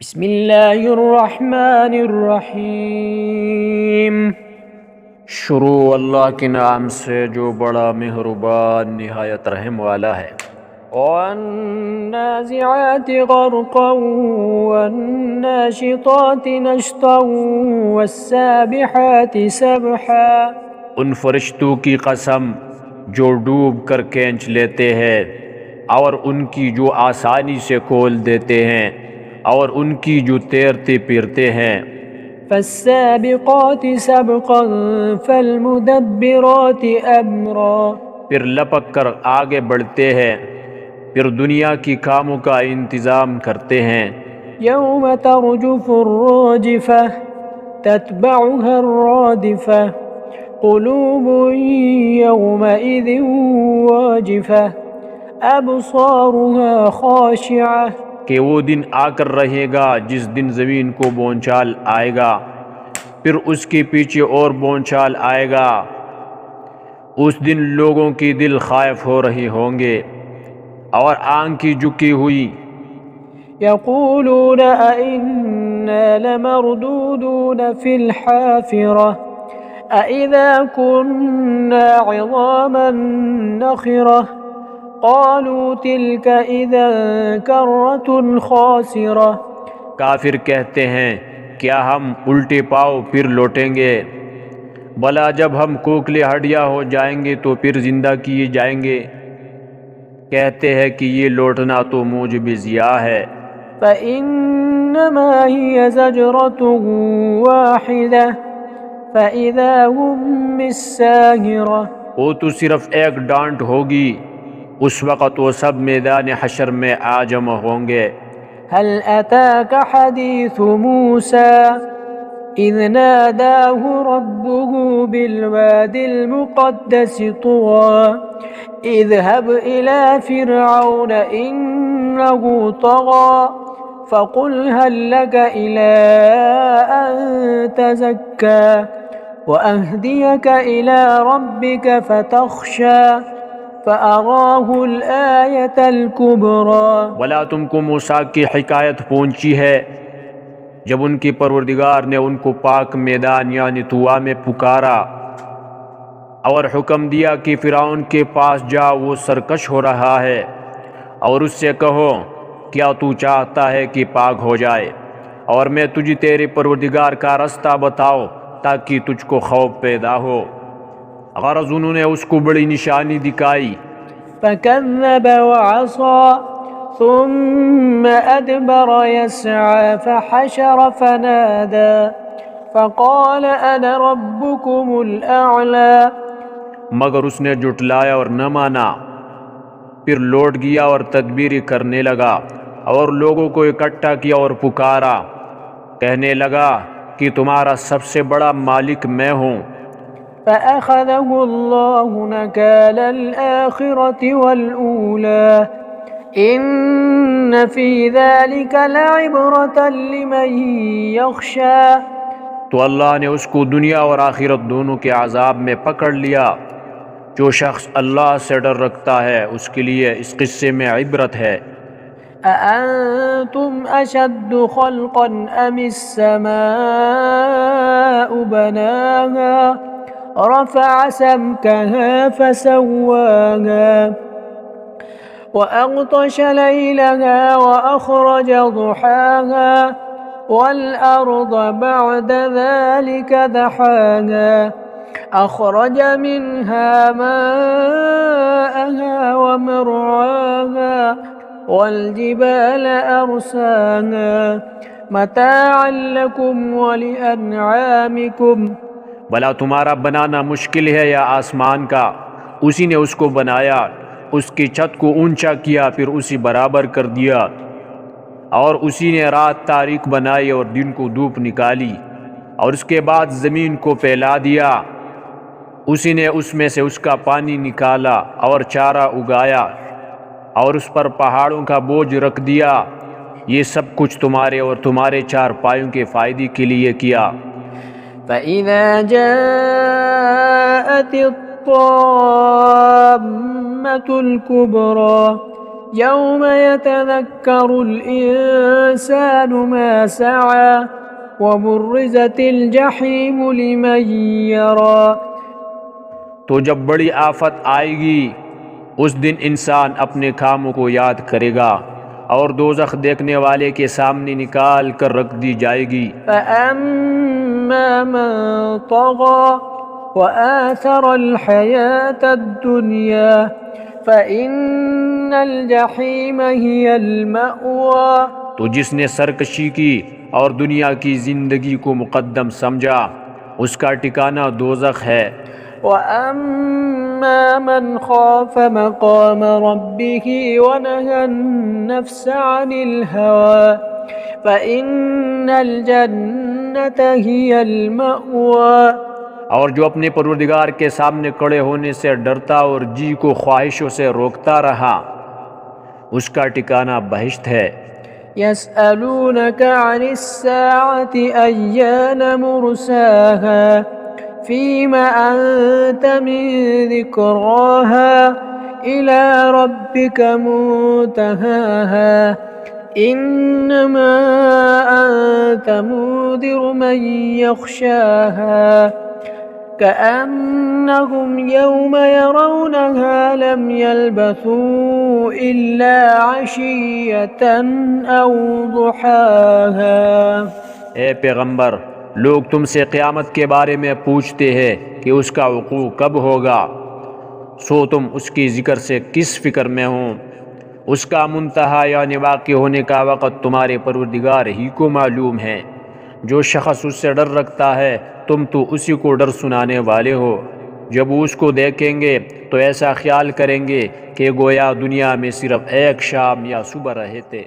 بسم اللہ الرحمن الرحیم۔ شروع اللہ کے نام سے جو بڑا مہربان نہایت رحم والا ہے۔ والنازعات غرقا والناشطات نشطا والسابحات سبحا۔ ان فرشتوں کی قسم جو ڈوب کر کھینچ لیتے ہیں اور ان کی جو آسانی سے کھول دیتے ہیں اور ان کی جو تیرتے پھرتے ہیں۔ فالسابقات سبقا فالمدبرات امرا۔ پھر لپک کر آگے بڑھتے ہیں، پھر دنیا کی کاموں کا انتظام کرتے ہیں۔ یوم ترجف الراجفہ تتبعها الرادفہ قلوب یومئذ واجفہ ابصارها خاشعہ۔ کہ وہ دن آ کر رہے گا جس دن زمین کو بونچال آئے گا، پھر اس کے پیچھے اور بونچال آئے گا۔ اس دن لوگوں کی دل خائف ہو رہے ہوں گے اور آنکھیں جھکی ہوئی۔ یقولون ائنا لمردودون فی الحافرہ اذا كنا عظاما نخرہ قالوا تلك اذا کرۃ خاسرہ۔ کافر کہتے ہیں کیا ہم الٹے پاؤں پھر لوٹیں گے؟ بھلا جب ہم کوکھلے ہڈیاں ہو جائیں گے تو پھر زندہ کیے جائیں گے؟ کہتے ہیں کہ یہ لوٹنا تو موجب ضیاء ہے۔ فإنما هي زجرة واحدة فإذا هم بالساهرة۔ وہ تو صرف ایک ڈانٹ ہوگی، اس وقت وہ سب میدان حشر میں آ جمع ہوں گے۔ هل أتاك حديث موسى إذ ناداه ربه بالواد المقدس طوى اذهب إلى فرعون إنه طغى فقل هل لك إلى أن تزكى وأهديك إلى ربك فتخشى فَأَرَاهُ الْآيَةَ الْكُبْرَى۔ بھلا تم کو موسیٰ کی حکایت پہنچی ہے جب ان کے پروردگار نے ان کو پاک میدان یعنی طویٰ میں پکارا اور حکم دیا کہ فرعون کے پاس جا، وہ سرکش ہو رہا ہے، اور اس سے کہو کیا تو چاہتا ہے کہ پاک ہو جائے، اور میں تجھے تیرے پروردگار کا رستہ بتاؤ تاکہ تجھ کو خوف پیدا ہو۔ غرض انہوں نے اس کو بڑی نشانی دکھائی۔ فَكَذَّبَ وَعَصَى ثُمَّ أَدْبَرَ يَسْعَى فَحَشَرَ فَنَادَى فَقَالَ أَنَا رَبُّكُمُ الْأَعْلَى۔ مگر اس نے جھٹلایا اور نہ مانا، پھر لوٹ گیا اور تدبیریں کرنے لگا اور لوگوں کو اکٹھا کیا اور پکارا، کہنے لگا کہ تمہارا سب سے بڑا مالک میں ہوں۔ فَأَخَذَهُ اللَّهُ نَكَالَ الْآخِرَةِ وَالْأُولَى إِنَّ فِي ذَلِكَ لَعِبْرَةً لِمَن يَخْشَى۔ تو اللہ نے اس کو دنیا اور آخرت دونوں کے عذاب میں پکڑ لیا۔ جو شخص اللہ سے ڈر رکھتا ہے اس کے لیے اس قصے میں عبرت ہے۔ أَأَنتُمْ أَشَدُّ خَلْقًا أَمِ السَّمَاءُ بَنَاهَا رفع سمكها فسواها وأغطش ليلها وأخرج ضحاها والأرض بعد ذلك دحاها أخرج منها ماءها ومرعاها والجبال أرساها متاعا لكم ولأنعامكم۔ بھلا تمہارا بنانا مشکل ہے یا آسمان کا؟ اسی نے اس کو بنایا، اس کی چھت کو اونچا کیا، پھر اسی برابر کر دیا، اور اسی نے رات تاریک بنائی اور دن کو دھوپ نکالی، اور اس کے بعد زمین کو پھیلا دیا، اسی نے اس میں سے اس کا پانی نکالا اور چارہ اگایا، اور اس پر پہاڑوں کا بوجھ رکھ دیا۔ یہ سب کچھ تمہارے اور تمہارے چار پایوں کے فائدے کے لیے کیا۔ فَإِذَا جَاءَتِ الطَّامَّةُ الْكُبْرَى يوم يتذكر الإنسان ما سعى وبرزت الجحيم لمن يرى۔ تو جب بڑی آفت آئے گی اس دن انسان اپنے کاموں کو یاد کرے گا اور دوزخ دیکھنے والے کے سامنے نکال کر رکھ دی جائے گی۔ فَأَمَّا مَن طَغَى وَآثَرَ الْحَيَاةَ الدُّنْيَا فَإِنَّ الْجَحِيمَ هِيَ الْمَأْوَى۔ تو جس نے سرکشی کی اور دنیا کی زندگی کو مقدم سمجھا اس کا ٹھکانہ دوزخ ہے۔ وَأَمَّا مَنْ خَافَ مَقَامَ رَبِّهِ وَنَهَى النَّفْسَ عَنِ الْهَوَى فَإِنَّ الْجَنَّةَ هِيَ الْمَأْوَى۔ اور جو اپنے پروردگار کے سامنے کھڑے ہونے سے ڈرتا اور جی کو خواہشوں سے روکتا رہا اس کا ٹھکانہ بہشت ہے۔ يَسْأَلُونَكَ عَنِ السَّاعَةِ أَيَّانَ مُرْسَاهَا فِيمَ أَنْتَ مِنْ ذِكْرَاهَا إِلَى رَبِّكَ مُنْتَهَاهَا إِنَّمَا أَنْتَ مُنْذِرُ مَنْ يَخْشَاهَا كَأَنَّهُمْ يَوْمَ يَرَوْنَهَا لَمْ يَلْبَثُوا إِلَّا عَشِيَّةً أَوْ ضُحَاهَا۔ اے پیغمبر لوگ تم سے قیامت کے بارے میں پوچھتے ہیں کہ اس کا وقوع کب ہوگا، سو تم اس کی ذکر سے کس فکر میں ہوں؟ اس کا منتہا یعنی واقع ہونے کا وقت تمہارے پروردگار ہی کو معلوم ہے۔ جو شخص اس سے ڈر رکھتا ہے تم تو اسی کو ڈر سنانے والے ہو۔ جب اس کو دیکھیں گے تو ایسا خیال کریں گے کہ گویا دنیا میں صرف ایک شام یا صبح رہے تھے۔